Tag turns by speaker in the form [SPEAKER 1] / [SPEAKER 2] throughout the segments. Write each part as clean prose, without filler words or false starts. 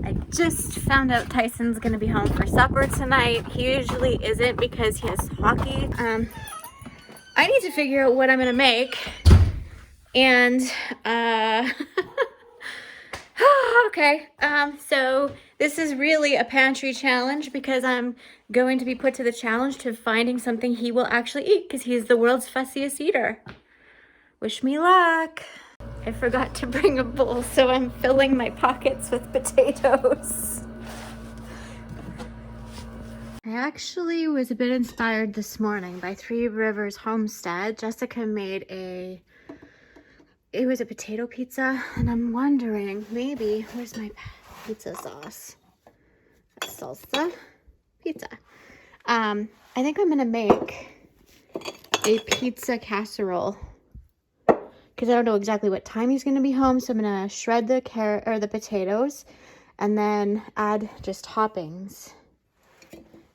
[SPEAKER 1] I just found out Tyson's gonna be home for supper tonight. He usually isn't because he has hockey. I need to figure out what I'm gonna make. And, okay. So this is really a pantry challenge because I'm going to be put to the challenge to finding something he will actually eat because he's the world's fussiest eater. Wish me luck. I forgot to bring a bowl, so I'm filling my pockets with potatoes. I actually was a bit inspired this morning by Three Rivers Homestead. Jessica made it was a potato pizza, and I'm wondering, maybe, where's my pizza sauce? Salsa pizza. I think I'm gonna make a pizza casserole because I don't know exactly what time he's gonna be home, so I'm gonna shred the the potatoes and then add just toppings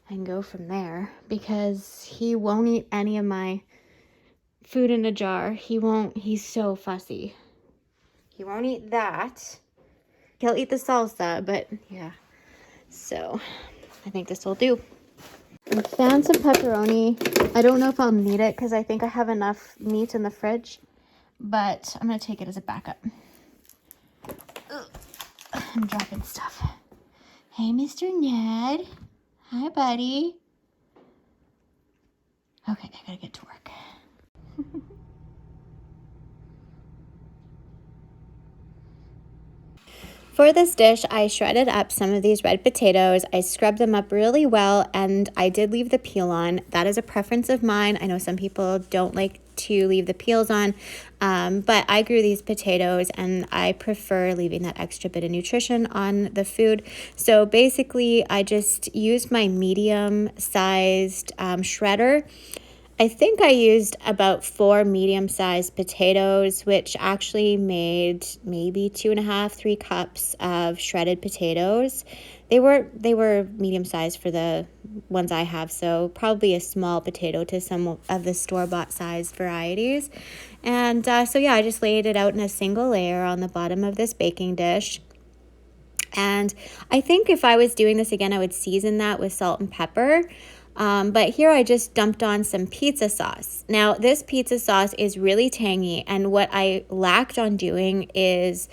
[SPEAKER 1] and go from there because he won't eat any of my food in a jar. He's so fussy. He won't eat that. He'll eat the salsa, but yeah. So I think this will do. I found some pepperoni. I don't know if I'll need it because I think I have enough meat in the fridge, but I'm gonna take it as a backup. Ugh. I'm dropping stuff. Hey, Mr. Ned. Hi, buddy. Okay, I gotta get to work. For this dish, I shredded up some of these red potatoes. I scrubbed them up really well, and I did leave the peel on. That is a preference of mine. I know some people don't like to leave the peels on, but I grew these potatoes, and I prefer leaving that extra bit of nutrition on the food. So basically, I just used my medium-sized shredder. I think I used about 4 medium-sized potatoes, which actually made maybe 2.5, 3 cups of shredded potatoes. They were medium-sized for the ones I have, so probably a small potato to some of the store-bought size varieties. And so yeah, I just laid it out in a single layer on the bottom of this baking dish. And I think if I was doing this again, I would season that with salt and pepper. But here I just dumped on some pizza sauce. Now, this pizza sauce is really tangy, and what I lacked on doing is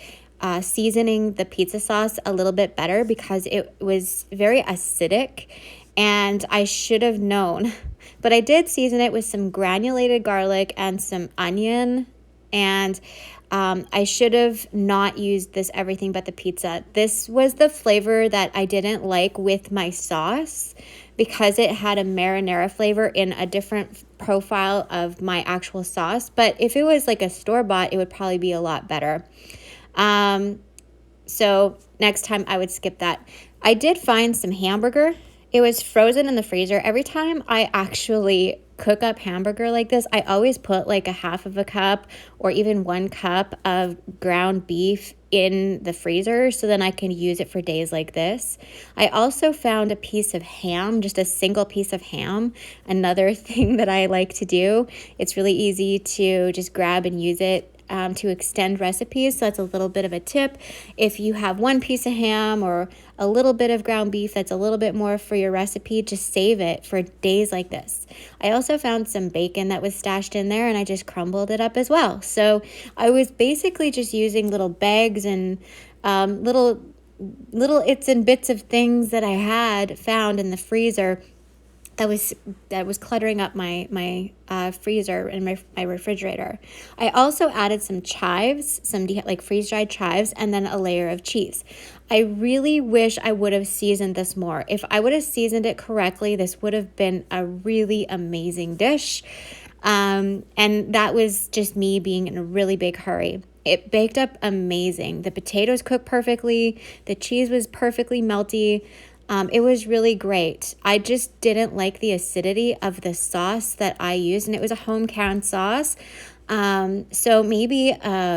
[SPEAKER 1] seasoning the pizza sauce a little bit better because it was very acidic, and I should have known. But I did season it with some granulated garlic and some onion, and I should have not used this everything but the pizza. This was the flavor that I didn't like with my sauce because it had a marinara flavor in a different profile of my actual sauce. But if it was like a store-bought, it would probably be a lot better. So next time I would skip that. I did find some hamburger. It was frozen in the freezer. Every time I actually cook up hamburger like this, I always put like a half of a cup or even 1 cup of ground beef in the freezer so then I can use it for days like this. I also found a piece of ham, just a single piece of ham, another thing that I like to do. It's really easy to just grab and use it to extend recipes. So that's a little bit of a tip. If you have 1 piece of ham or a little bit of ground beef that's a little bit more for your recipe, just save it for days like this. I also found some bacon that was stashed in there, and I just crumbled it up as well. So I was basically just using little bags and little its and bits of things that I had found in the freezer that was cluttering up my freezer and my refrigerator. I also added some chives, some like freeze-dried chives, and then a layer of cheese. I really wish I would have seasoned this more. If I would have seasoned it correctly, this would have been a really amazing dish. And that was just me being in a really big hurry. It baked up amazing. The potatoes cooked perfectly. The cheese was perfectly melty. It was really great. I just didn't like the acidity of the sauce that I used, and it was a home canned sauce. So maybe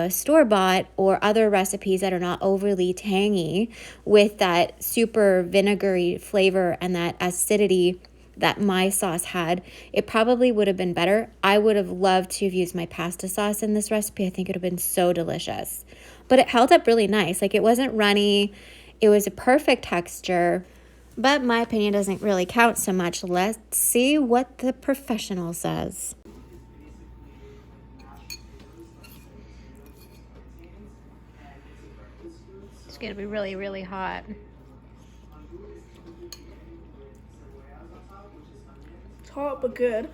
[SPEAKER 1] store-bought or other recipes that are not overly tangy with that super vinegary flavor and that acidity that my sauce had, it probably would have been better. I would have loved to have used my pasta sauce in this recipe. I think it would have been so delicious. But it held up really nice. Like, it wasn't runny. It was a perfect texture, but my opinion doesn't really count so much. Let's see what the professional says. It's gonna be really, really hot.
[SPEAKER 2] It's hot but good.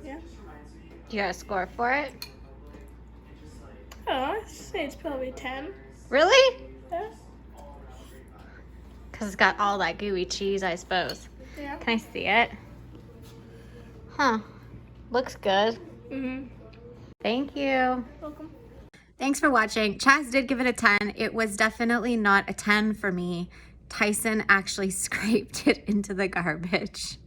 [SPEAKER 2] Yeah.
[SPEAKER 1] You got a score for it?
[SPEAKER 2] I don't know, I'd say it's probably 10.
[SPEAKER 1] Really?
[SPEAKER 2] Yeah.
[SPEAKER 1] Because it's got all that gooey cheese, I suppose.
[SPEAKER 2] Yeah.
[SPEAKER 1] Can I see it? Huh. Looks good.
[SPEAKER 2] Mm-hmm.
[SPEAKER 1] Thank you.
[SPEAKER 2] Welcome.
[SPEAKER 1] Thanks for watching. Chaz did give it a 10. It was definitely not a 10 for me. Tyson actually scraped it into the garbage.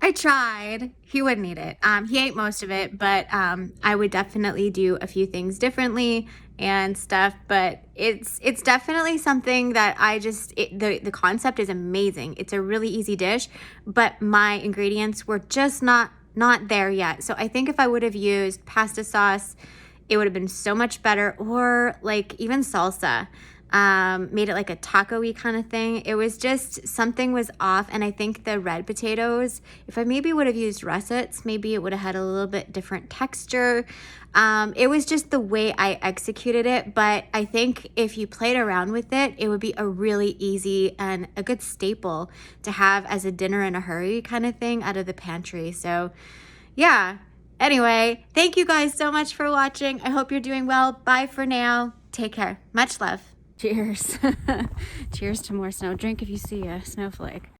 [SPEAKER 1] I tried. He wouldn't eat it. He ate most of it, but I would definitely do a few things differently and stuff. But it's definitely something that the concept is amazing. It's a really easy dish, but my ingredients were just not there yet. So I think if I would have used pasta sauce, it would have been so much better, or like even salsa. Made it like a taco-y kind of thing. It was just, something was off. And I think the red potatoes, if I maybe would have used russets, maybe it would have had a little bit different texture. It was just the way I executed it. But I think if you played around with it, it would be a really easy and a good staple to have as a dinner in a hurry kind of thing out of the pantry. So yeah. Anyway, thank you guys so much for watching. I hope you're doing well. Bye for now. Take care. Much love. Cheers. Cheers to more snow. Drink if you see a snowflake.